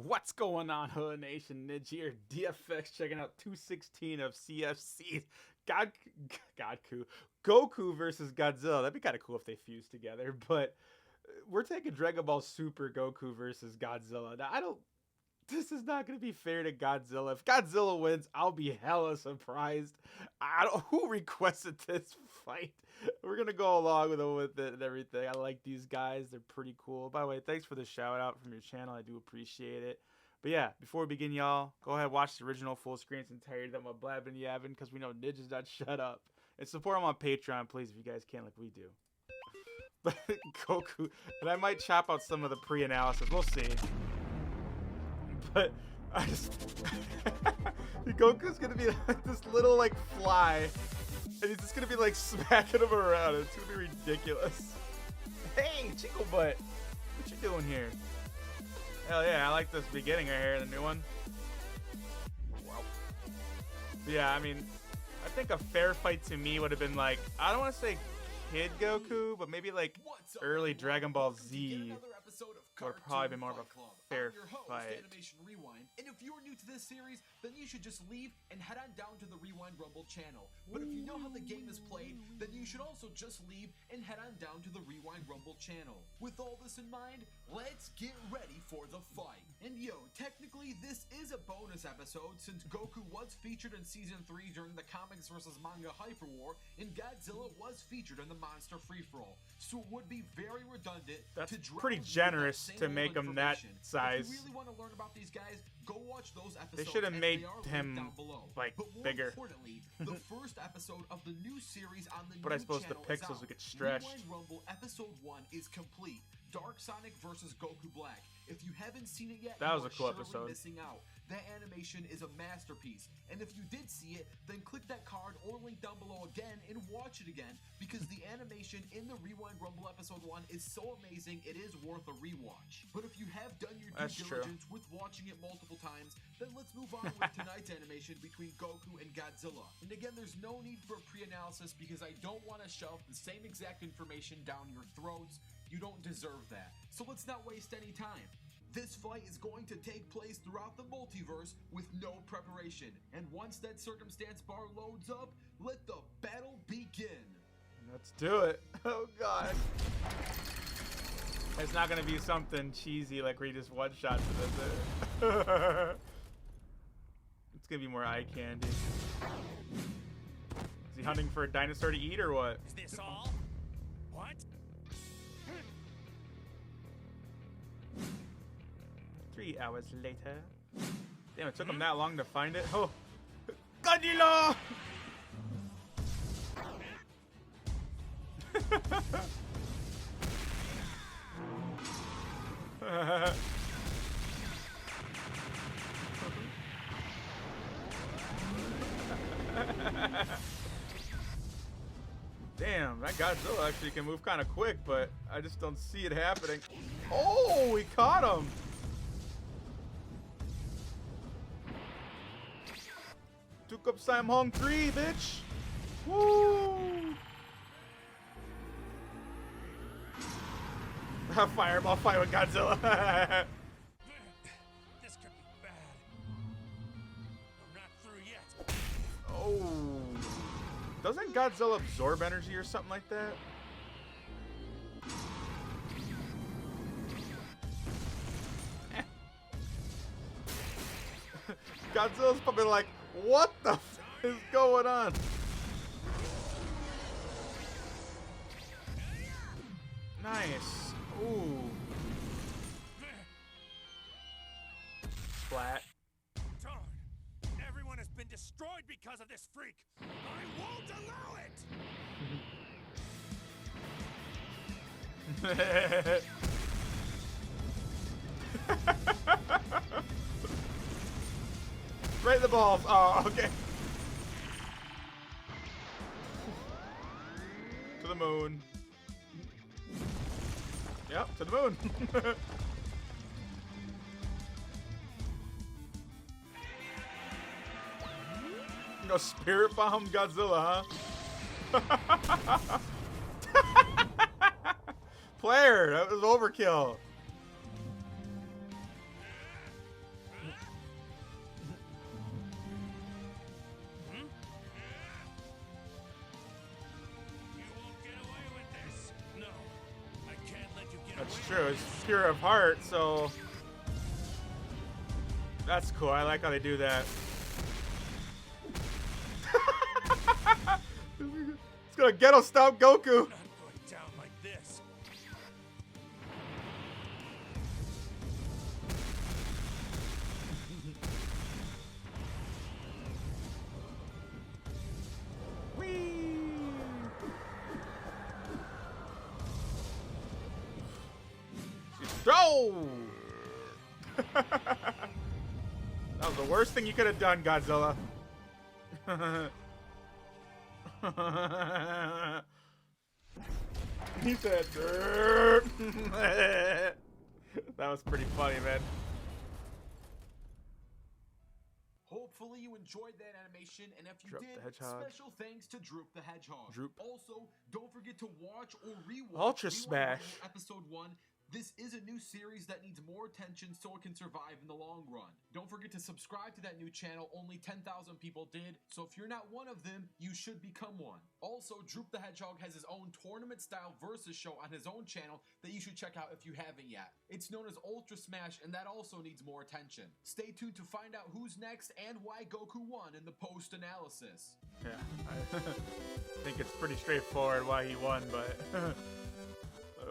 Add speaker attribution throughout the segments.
Speaker 1: What's going on, Hood Nation? Nidge here, DFX, checking out 216 of CFC. Godku, Goku versus Godzilla. That'd be kind of cool if they fused together, but we're taking Dragon Ball Super Goku versus Godzilla. Now, this is not going to be fair to Godzilla. If Godzilla wins, I'll be hella surprised. Who requested this fight? We're going to go along with it and everything. I like these guys. They're pretty cool. By the way, thanks for the shout out from your channel. I do appreciate it. But yeah, before we begin, y'all, go ahead and watch the original full screen. It's entirety of my blabbing yabbing because we know Nidge is not shut up. And support him on Patreon, please, if you guys can, like we do. But Goku, and I might chop out some of the pre-analysis. We'll see. But I just Goku's gonna be like this little like fly, and he's just gonna be like smacking him around. It's gonna be ridiculous. Hey, Chico Butt, what you doing here? Hell yeah, I like this beginning right here, the new one. Wow. But yeah, I mean, I think a fair fight to me would have been like, I don't want to say Kid Goku, but maybe like early Dragon Ball Z. Would probably be more of a fair fight.
Speaker 2: And if you're new to this series, then you should just leave and head on down to the Rewind Rumble channel. But if you know how the game is played, then you should also just leave and head on down to the Rewind Rumble channel. With all this in mind, let's get ready for the fight. And yo, technically this is a bonus episode since Goku was featured in Season 3 during the Comics vs. Manga Hyper War, and Godzilla was featured in the Monster Free-For-All. So it would be very redundant to drop
Speaker 1: pretty generous to make him that size.
Speaker 2: If you really want to learn about these guys, go watch those episodes.
Speaker 1: They should have made him like
Speaker 2: but more
Speaker 1: bigger.
Speaker 2: Importantly, the first episode of the new series on the
Speaker 1: But
Speaker 2: new
Speaker 1: I suppose the
Speaker 2: channel
Speaker 1: pixels
Speaker 2: is
Speaker 1: would
Speaker 2: out.
Speaker 1: get stretched.
Speaker 2: Rewind Rumble episode 1 is complete. Dark Sonic versus Goku Black. If you haven't seen it yet,
Speaker 1: that was a
Speaker 2: you
Speaker 1: cool
Speaker 2: are surely
Speaker 1: episode.
Speaker 2: missing out. That animation is a masterpiece, and if you did see it, then click that card or link down below again and watch it again, because the animation in the Rewind Rumble episode 1 is so amazing it is worth a rewatch. But if you have done your due diligence with watching it multiple times, then let's move on with tonight's animation between Goku and Godzilla. And again, there's no need for a pre-analysis because I don't want to shove the same exact information down your throats. You don't deserve that. So let's not waste any time. This fight is going to take place throughout the multiverse with no preparation. And once that circumstance bar loads up, let the battle begin.
Speaker 1: Let's do it. Oh god. It's not gonna be something cheesy like where you just one shot to this. It's gonna be more eye candy. Is he hunting for a dinosaur to eat or what?
Speaker 3: Is this all? What?
Speaker 1: 3 hours later. Damn, it took him that long to find it. Oh, Godzilla! Damn, that Godzilla actually can move kind of quick, but I just don't see it happening. Oh, we caught him! Took up Sam Hong 3, bitch! Woo! Fireball fight with Godzilla.
Speaker 3: This could be bad. I'm not through yet.
Speaker 1: Oh. Doesn't Godzilla absorb energy or something like that? Godzilla's probably like, what the f is going on? Nice. Ooh. Splat.
Speaker 3: Darn. Everyone has been destroyed because of this freak. I won't allow it.
Speaker 1: Right in the balls. Oh, okay. To the moon. Yep, to the moon. You know, spirit bomb Godzilla, huh? Player, that was overkill. true. It's pure of heart, so that's cool. I like how they do that. It's gonna ghetto stomp Goku.
Speaker 3: Not going down like this.
Speaker 1: Throw! That was the worst thing you could have done, Godzilla. He said, "Derp." That was pretty funny, man.
Speaker 2: Hopefully you enjoyed that animation, and if you
Speaker 1: Droop the
Speaker 2: did,
Speaker 1: Hedgehog.
Speaker 2: special thanks to Droop the Hedgehog.
Speaker 1: Droop.
Speaker 2: Also, don't forget to watch or rewatch
Speaker 1: Ultra
Speaker 2: Rewind
Speaker 1: Smash.
Speaker 2: Rumble Episode 1. This is a new series that needs more attention so it can survive in the long run. Don't forget to subscribe to that new channel. Only 10,000 people did, so if you're not one of them, you should become one. Also, Droop the Hedgehog has his own tournament-style versus show on his own channel that you should check out if you haven't yet. It's known as Ultra Smash, and that also needs more attention. Stay tuned to find out who's next and why Goku won in the post-analysis.
Speaker 1: Yeah, I think it's pretty straightforward why he won, but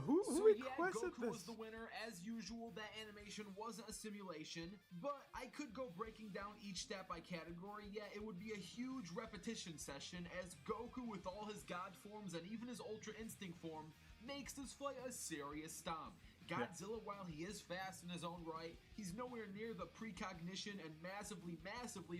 Speaker 1: who
Speaker 2: So yeah,
Speaker 1: requested
Speaker 2: Goku
Speaker 1: this?
Speaker 2: was the winner. As usual, that animation wasn't a simulation, but I could go breaking down each stat by category. Yeah, it would be a huge repetition session as Goku with all his God forms and even his Ultra Instinct form makes this fight a serious stomp. Godzilla, while he is fast in his own right, he's nowhere near the precognition and massively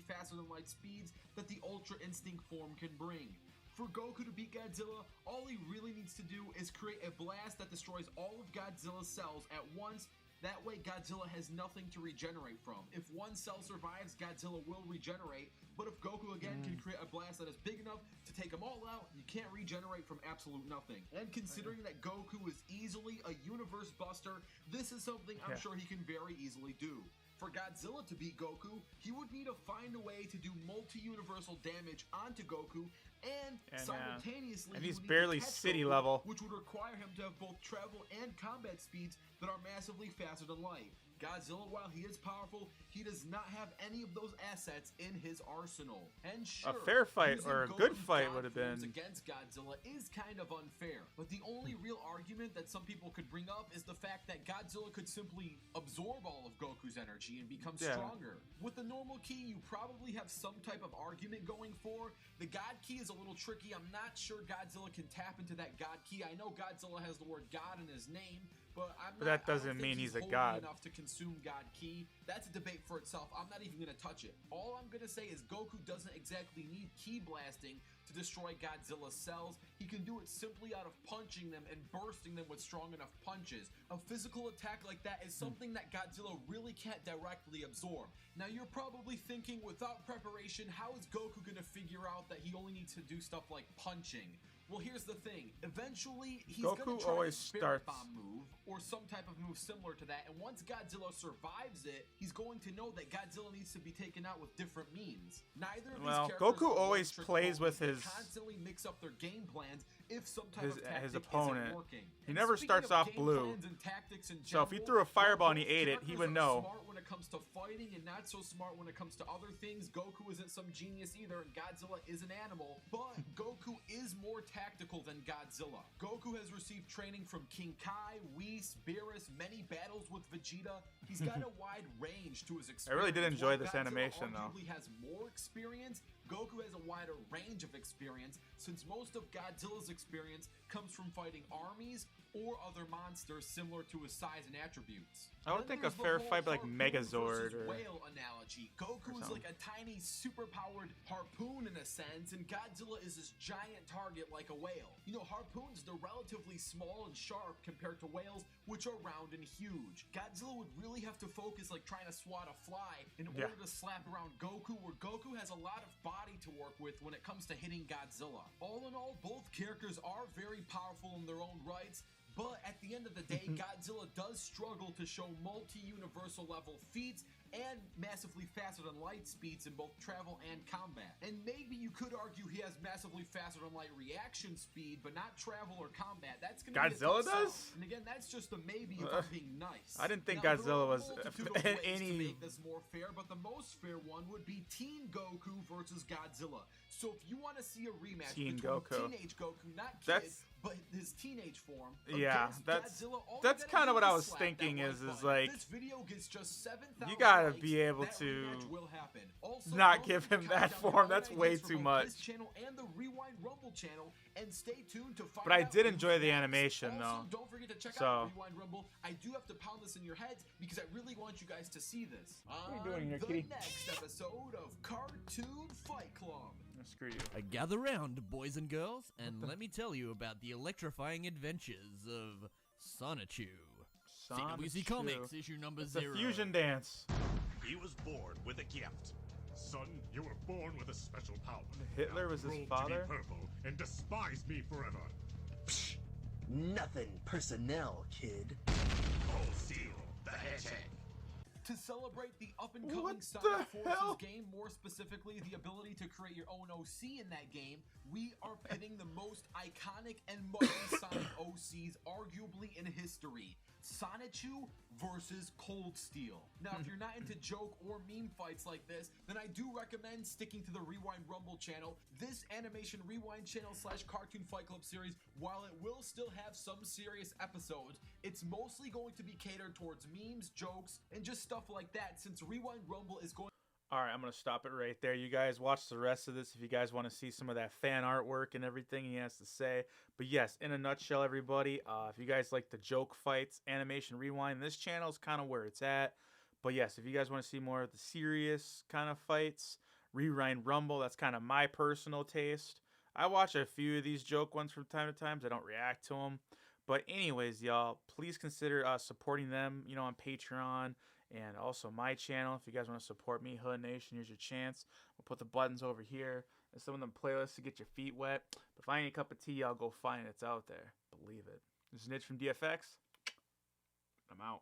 Speaker 2: faster than light speeds that the Ultra Instinct form can bring. For Goku to beat Godzilla, all he really needs to do is create a blast that destroys all of Godzilla's cells at once. That way Godzilla has nothing to regenerate from. If one cell survives, Godzilla will regenerate, but if Goku again can create a blast that is big enough to take them all out, you can't regenerate from absolute nothing. And considering that Goku is easily a universe buster, this is something I'm sure he can very easily do. For Godzilla to beat Goku, he would need to find a way to do multi-universal damage onto Goku, and simultaneously
Speaker 1: and
Speaker 2: he
Speaker 1: he's
Speaker 2: would need
Speaker 1: barely
Speaker 2: to catch
Speaker 1: city
Speaker 2: Goku,
Speaker 1: level.
Speaker 2: which would require him to have both travel and combat speeds that are massively faster than light. Godzilla, while he is powerful, he does not have any of those assets in his arsenal. And sure,
Speaker 1: A fair fight
Speaker 2: using
Speaker 1: or a good
Speaker 2: Goku's
Speaker 1: fight
Speaker 2: God
Speaker 1: would have
Speaker 2: forms
Speaker 1: been.
Speaker 2: against Godzilla is kind of unfair. But the only real argument that some people could bring up is the fact that Godzilla could simply absorb all of Goku's energy and become stronger. With the normal ki, you probably have some type of argument going for. The God ki is a little tricky. I'm not sure Godzilla can tap into that God ki. I know Godzilla has the word God in his name, but
Speaker 1: that doesn't mean he's a god.
Speaker 2: Enough to consume God ki. That's a debate for itself. I'm not even gonna touch it. All I'm gonna say is Goku doesn't exactly need ki blasting to destroy Godzilla's cells. He can do it simply out of punching them and bursting them with strong enough punches. A physical attack like that is something that Godzilla really can't directly absorb. Now you're probably thinking, without preparation, how is Goku gonna figure out that he only needs to do stuff like punching? Well, here's the thing. Eventually, he's gonna try
Speaker 1: always
Speaker 2: a Spirit
Speaker 1: starts
Speaker 2: Bomb move, or some type of move similar to that, and once Godzilla survives it, he's going to know that Godzilla needs to be taken out with different means. Neither of these characters
Speaker 1: Goku
Speaker 2: are
Speaker 1: always
Speaker 2: one-trick
Speaker 1: plays with
Speaker 2: ponies.
Speaker 1: his
Speaker 2: They constantly mix up their game plans if some type of tactic
Speaker 1: his opponent.
Speaker 2: isn't working.
Speaker 1: He
Speaker 2: And
Speaker 1: never
Speaker 2: speaking
Speaker 1: starts
Speaker 2: of
Speaker 1: off
Speaker 2: game
Speaker 1: blue.
Speaker 2: plans and tactics in
Speaker 1: So if he
Speaker 2: general,
Speaker 1: threw a fireball and he
Speaker 2: both
Speaker 1: ate it, he
Speaker 2: characters
Speaker 1: would
Speaker 2: are
Speaker 1: know.
Speaker 2: Smart when it comes to fighting and not so smart when it comes to other things. Goku isn't some genius either, and Godzilla is an animal, but Goku is more tactical than Godzilla. Goku has received training from King Kai, Whis, Beerus, many battles with Vegeta. He's got a wide range to his experience.
Speaker 1: I really did enjoy
Speaker 2: While
Speaker 1: this
Speaker 2: Godzilla
Speaker 1: animation, though.
Speaker 2: arguably has more experience, Goku has a wider range of experience, since most of Godzilla's experience comes from fighting armies or other monsters similar to his size and attributes.
Speaker 1: I would
Speaker 2: Then
Speaker 1: think a
Speaker 2: there's the
Speaker 1: fair
Speaker 2: whole
Speaker 1: fight like
Speaker 2: harpoon
Speaker 1: Megazord
Speaker 2: versus
Speaker 1: or
Speaker 2: whale analogy. Goku is like a tiny, super-powered harpoon in a sense, and Godzilla is this giant target like a whale. You know, harpoons, they're relatively small and sharp compared to whales, which are round and huge. Godzilla would really have to focus like trying to swat a fly in order to slap around Goku, where Goku has a lot of body to work with when it comes to hitting Godzilla. All in all, both characters are very powerful in their own rights, but at the end of the day, Godzilla does struggle to show multi-universal level feats and massively faster than light speeds in both travel and combat. And maybe you could argue he has massively faster than light reaction speed, but not travel or combat. That's gonna
Speaker 1: Godzilla
Speaker 2: be a tough
Speaker 1: does?
Speaker 2: sell. And again, that's just a maybe if I'm being nice.
Speaker 1: I didn't think
Speaker 2: Now,
Speaker 1: Godzilla was
Speaker 2: there are a multitude of ways
Speaker 1: any.
Speaker 2: to make this more fair, but the most fair one would be Teen Goku versus Godzilla. So if you want to see a rematch
Speaker 1: Teen
Speaker 2: between
Speaker 1: Goku.
Speaker 2: Teenage Goku, not kid,
Speaker 1: That's-
Speaker 2: but his teenage form.
Speaker 1: Yeah,
Speaker 2: against
Speaker 1: that's
Speaker 2: Godzilla, all
Speaker 1: that's
Speaker 2: you gotta
Speaker 1: kind of
Speaker 2: do
Speaker 1: what
Speaker 2: is
Speaker 1: I was
Speaker 2: slap
Speaker 1: thinking
Speaker 2: that
Speaker 1: is
Speaker 2: like button.
Speaker 1: like
Speaker 2: This video gets just 7,000
Speaker 1: you gotta
Speaker 2: likes,
Speaker 1: be able
Speaker 2: that
Speaker 1: to
Speaker 2: rematch will happen. Also,
Speaker 1: not
Speaker 2: don't
Speaker 1: give
Speaker 2: forget to
Speaker 1: him that
Speaker 2: comment down
Speaker 1: form.
Speaker 2: below
Speaker 1: That's
Speaker 2: ideas
Speaker 1: way
Speaker 2: for
Speaker 1: too
Speaker 2: both
Speaker 1: much.
Speaker 2: This channel and the Rewind Rumble channel, and stay tuned to find
Speaker 1: But I
Speaker 2: out
Speaker 1: did
Speaker 2: who's
Speaker 1: enjoy the
Speaker 2: next.
Speaker 1: animation,
Speaker 2: Also,
Speaker 1: though.
Speaker 2: don't forget to check
Speaker 1: So-
Speaker 2: out Rewind Rumble. I do have to pound this in your heads because I really want you guys to see this.
Speaker 1: are you doing here,
Speaker 2: the
Speaker 1: kitty?
Speaker 2: next episode of Cartoon Fight Club.
Speaker 1: Screw you.
Speaker 4: Gather round, boys and girls, and let me tell you about the electrifying adventures of Sonichu. CWC Comics, issue number
Speaker 1: It's a
Speaker 4: 0.
Speaker 1: fusion dance.
Speaker 3: He was born with a gift. Son, you were born with a special power.
Speaker 1: Hitler
Speaker 3: Now
Speaker 1: was his
Speaker 3: grow to be
Speaker 1: father?
Speaker 3: purple and despise me forever.
Speaker 5: Psh, nothing personnel, kid.
Speaker 3: Cold Steel, the Hedgehog.
Speaker 2: To celebrate the up-and-coming
Speaker 1: What
Speaker 2: Sonic
Speaker 1: the
Speaker 2: Forces
Speaker 1: hell?
Speaker 2: game, more specifically the ability to create your own OC in that game, we are pitting the most iconic and mighty Sonic OCs arguably in history. Sonichu versus Cold Steel. Now, if you're not into joke or meme fights like this, then I do recommend sticking to the Rewind Rumble channel. This Animation Rewind channel / Cartoon Fight Club series, while it will still have some serious episodes, it's mostly going to be catered towards memes, jokes, and just stuff like that, since Rewind Rumble is going.
Speaker 1: All right, I'm going to stop it right there. You guys watch the rest of this if you guys want to see some of that fan artwork and everything he has to say. But yes, in a nutshell, everybody, if you guys like the joke fights, Animation Rewind, this channel is kind of where it's at. But yes, if you guys want to see more of the serious kind of fights, Rewind Rumble, that's kind of my personal taste. I watch a few of these joke ones from time to time. I don't react to them. But anyways, y'all, please consider supporting them, on Patreon. And also my channel, if you guys want to support me, Hood Nation, here's your chance. We'll put the buttons over here and some of them playlists to get your feet wet. But if I ain't a cup of tea, I'll go find it. It's out there. Believe it. This is Nidge from DFX. I'm out.